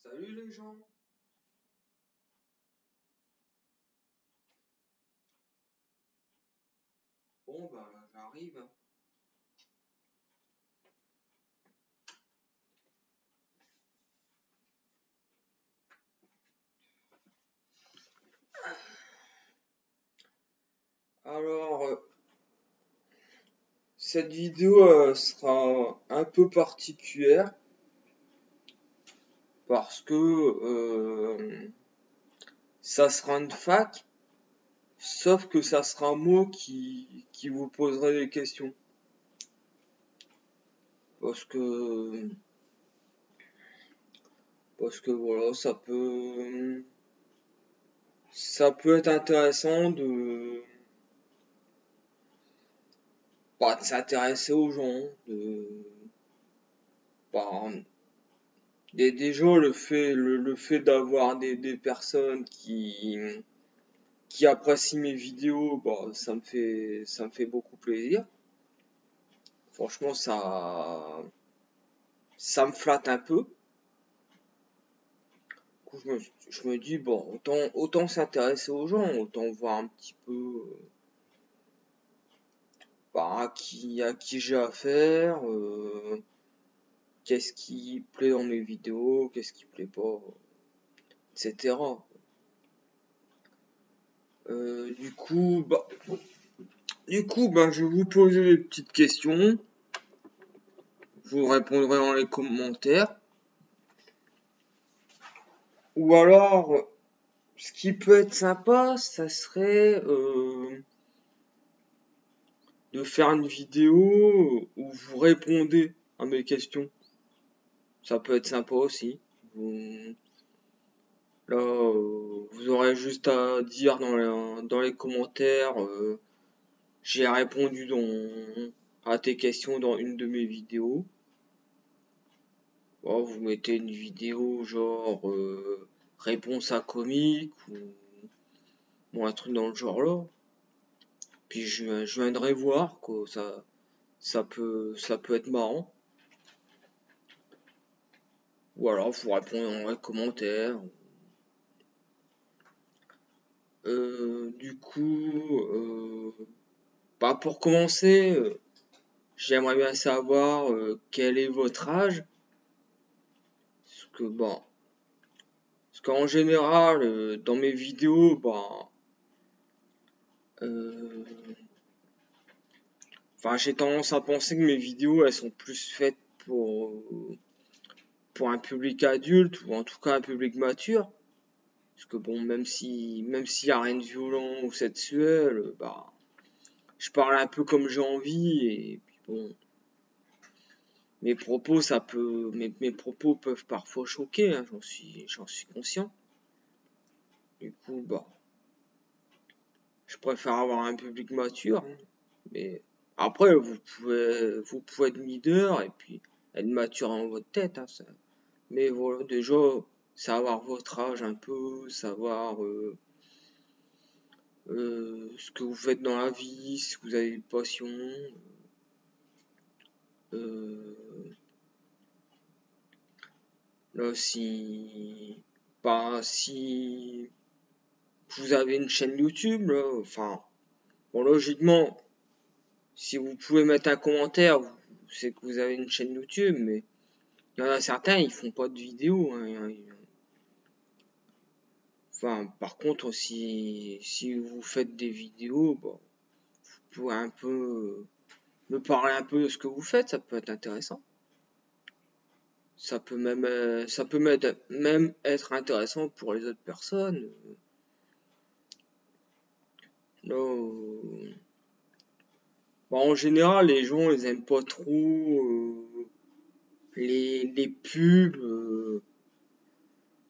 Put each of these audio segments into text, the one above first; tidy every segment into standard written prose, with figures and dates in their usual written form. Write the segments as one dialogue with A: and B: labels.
A: Salut les gens. Bon bah j'arrive. Alors cette vidéo sera un peu particulière parce que ça sera une fac, sauf que ça sera moi qui vous poserai des questions. Parce que voilà, ça peut être intéressant de s'intéresser aux gens, bah, déjà le fait d'avoir des personnes qui apprécient mes vidéos, bah, ça me fait beaucoup plaisir. Franchement, ça me flatte un peu. Du coup, je me dis, bon, autant s'intéresser aux gens, autant voir un petit peu bah, à qui j'ai affaire, qu'est-ce qui plaît dans mes vidéos, qu'est-ce qui plaît pas, etc. Du coup, je vais vous poser des petites questions. Je vous répondrai dans les commentaires. Ou alors, ce qui peut être sympa, ça serait de faire une vidéo où vous répondez à mes questions. Ça peut être sympa aussi. Là, vous aurez juste à dire dans les commentaires, j'ai répondu à tes questions dans une de mes vidéos. Oh, vous mettez une vidéo genre réponse à comique ou un truc dans le genre là. Puis je viendrai voir quoi, ça peut être marrant. Ou alors vous répondez dans les commentaires. Bah pour commencer, j'aimerais bien savoir quel est votre âge. Parce que bon, parce qu'en général, dans mes vidéos, bah, euh, enfin, j'ai tendance à penser que mes vidéos, elles sont plus faites pour un public adulte ou en tout cas un public mature. Parce que bon, même s'il y a rien de violent ou sexuel, bah, je parle un peu comme j'ai envie et puis bon, mes propos peuvent parfois choquer, hein, j'en suis conscient. Du coup, bah, je préfère avoir un public mature, hein. Mais après, vous pouvez être leader et puis être mature dans votre tête, hein, ça. Mais voilà, déjà, savoir votre âge un peu, savoir ce que vous faites dans la vie, si vous avez une passion. Euh, Là, si vous avez une chaîne YouTube, là, enfin, bon, logiquement, si vous pouvez mettre un commentaire, c'est que vous avez une chaîne YouTube, mais il y en a certains, ils font pas de vidéos, hein. Enfin, par contre, si vous faites des vidéos, bon, vous pouvez un peu me parler un peu de ce que vous faites, ça peut être intéressant. Ça peut même être intéressant pour les autres personnes. Là, bah, en général, les gens, ils aiment pas trop les pubs.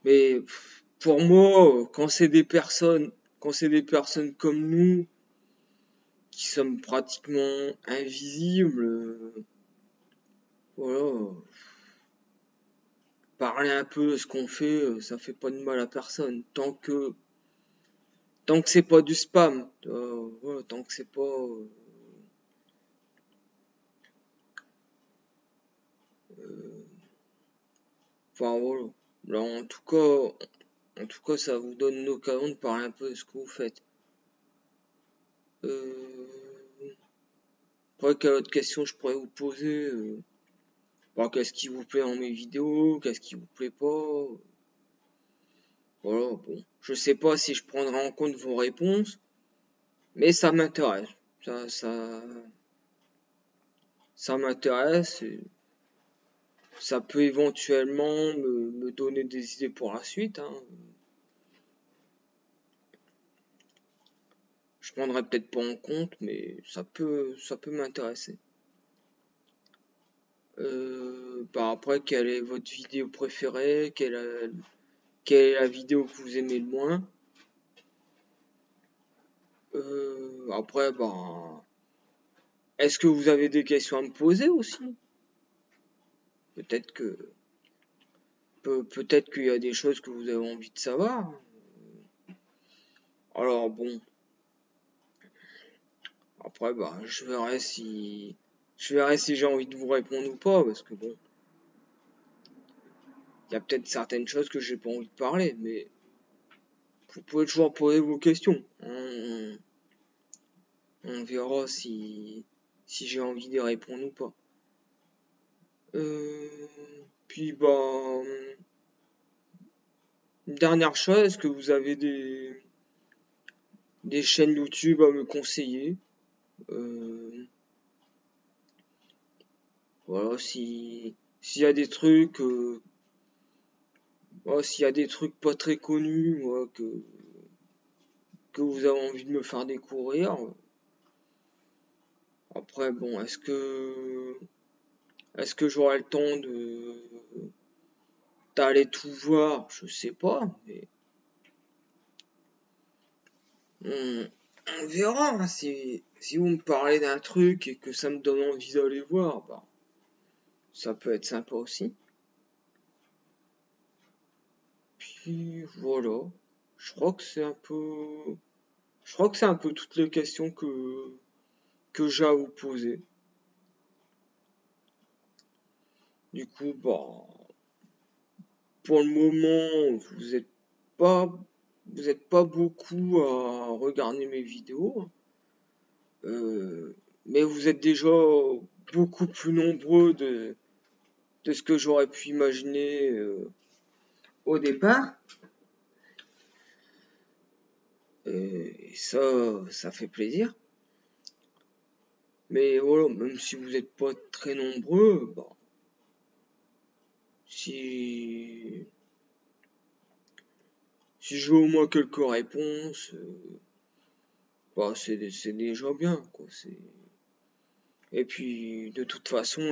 A: Mais pour moi, quand c'est des personnes comme nous, qui sommes pratiquement invisibles, voilà, parler un peu de ce qu'on fait, ça fait pas de mal à personne. Tant que c'est pas du spam, voilà, tant que c'est pas, enfin voilà. Là, en tout cas, ça vous donne l'occasion de parler un peu de ce que vous faites. Après, quelle autre question je pourrais vous poser qu'est-ce qui vous plaît dans mes vidéos, qu'est-ce qui vous plaît pas. Voilà, bon. Je sais pas si je prendrai en compte vos réponses, mais ça m'intéresse. Ça m'intéresse. Ça peut éventuellement me donner des idées pour la suite. Hein. Je prendrai peut-être pas en compte, mais ça peut m'intéresser. Après, quelle est votre vidéo préférée? Quelle est la vidéo que vous aimez le moins? Après, est-ce que vous avez des questions à me poser aussi? Peut-être que peut-être qu'il y a des choses que vous avez envie de savoir. Alors bon, après je verrai si j'ai envie de vous répondre ou pas, parce que bon, il y a peut-être certaines choses que j'ai pas envie de parler, mais vous pouvez toujours poser vos questions. On verra si j'ai envie de répondre ou pas. Puis une dernière chose, est-ce que vous avez des chaînes YouTube à me conseiller? Voilà, s'il y a des trucs, s'il y a des trucs pas très connus, que vous avez envie de me faire découvrir. Après, bon, est-ce que j'aurai le temps d'aller tout voir? Je sais pas, mais on verra. Hein, si vous me parlez d'un truc et que ça me donne envie d'aller voir, ça peut être sympa aussi. Puis voilà. Je crois que c'est un peu toutes les questions que j'ai à vous poser. Du coup, pour le moment, vous êtes pas beaucoup à regarder mes vidéos, mais vous êtes déjà beaucoup plus nombreux de ce que j'aurais pu imaginer au départ. Et ça fait plaisir. Mais voilà, même si vous n'êtes pas très nombreux, si j'ai au moins quelques réponses, c'est déjà bien, quoi. Et puis, de toute façon,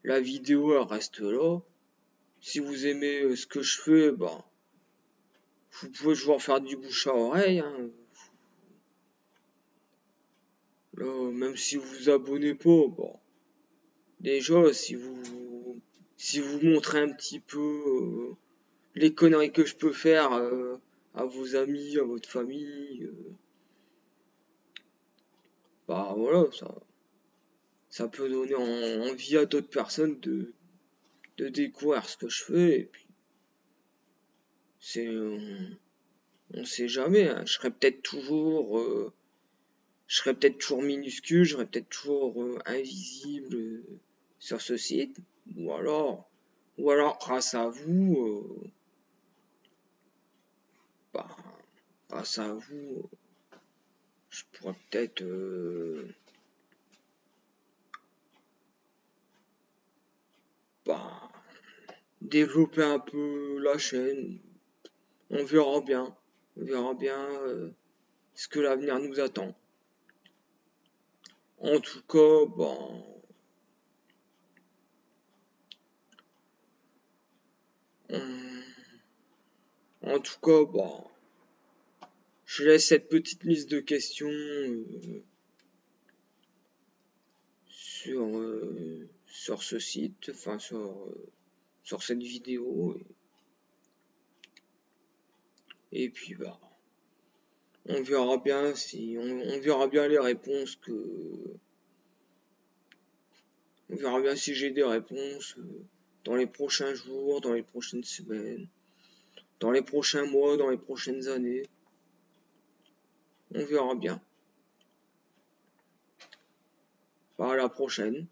A: la vidéo, elle reste là. Si vous aimez ce que je fais, vous pouvez toujours faire du bouche à oreille. Hein. Là, même si vous vous abonnez pas, déjà, si vous montrez un petit peu les conneries que je peux faire à vos amis, à votre famille, voilà, ça peut donner envie à d'autres personnes de découvrir ce que je fais. Et puis, on sait jamais. Hein. Je serai peut-être toujours minuscule, je serai peut-être toujours invisible sur ce site, ou alors grâce à vous, grâce à vous, je pourrais peut-être développer un peu la chaîne. On verra bien. On verra bien ce que l'avenir nous attend. En tout cas, en tout cas, je laisse cette petite liste de questions sur ce site, enfin sur cette vidéo. Et puis on verra bien on verra bien les réponses on verra bien si j'ai des réponses dans les prochains jours, dans les prochaines semaines, dans les prochains mois, dans les prochaines années. On verra bien. À la prochaine.